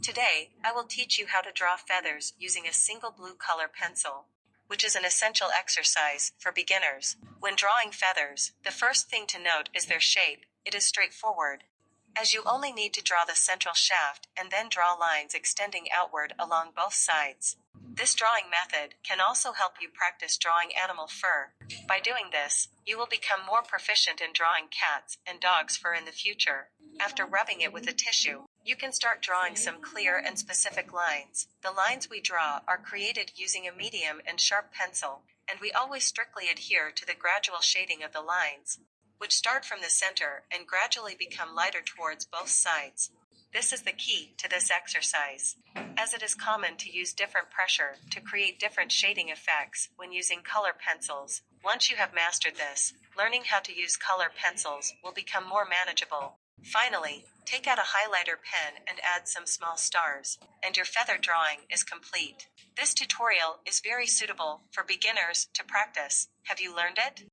Today, I will teach you how to draw feathers using a single blue color pencil, which is an essential exercise for beginners. When drawing feathers, the first thing to note is their shape. It is straightforward, as you only need to draw the central shaft and then draw lines extending outward along both sides. This drawing method can also help you practice drawing animal fur. By doing this, you will become more proficient in drawing cats and dogs' fur in the future. After rubbing it with a tissue, you can start drawing some clear and specific lines. The lines we draw are created using a medium and sharp pencil, and we always strictly adhere to the gradual shading of the lines, which start from the center and gradually become lighter towards both sides. This is the key to this exercise, as it is common to use different pressure to create different shading effects when using color pencils. Once you have mastered this, learning how to use color pencils will become more manageable. Finally, take out a highlighter pen and add some small stars, and your feather drawing is complete. This tutorial is very suitable for beginners to practice. Have you learned it?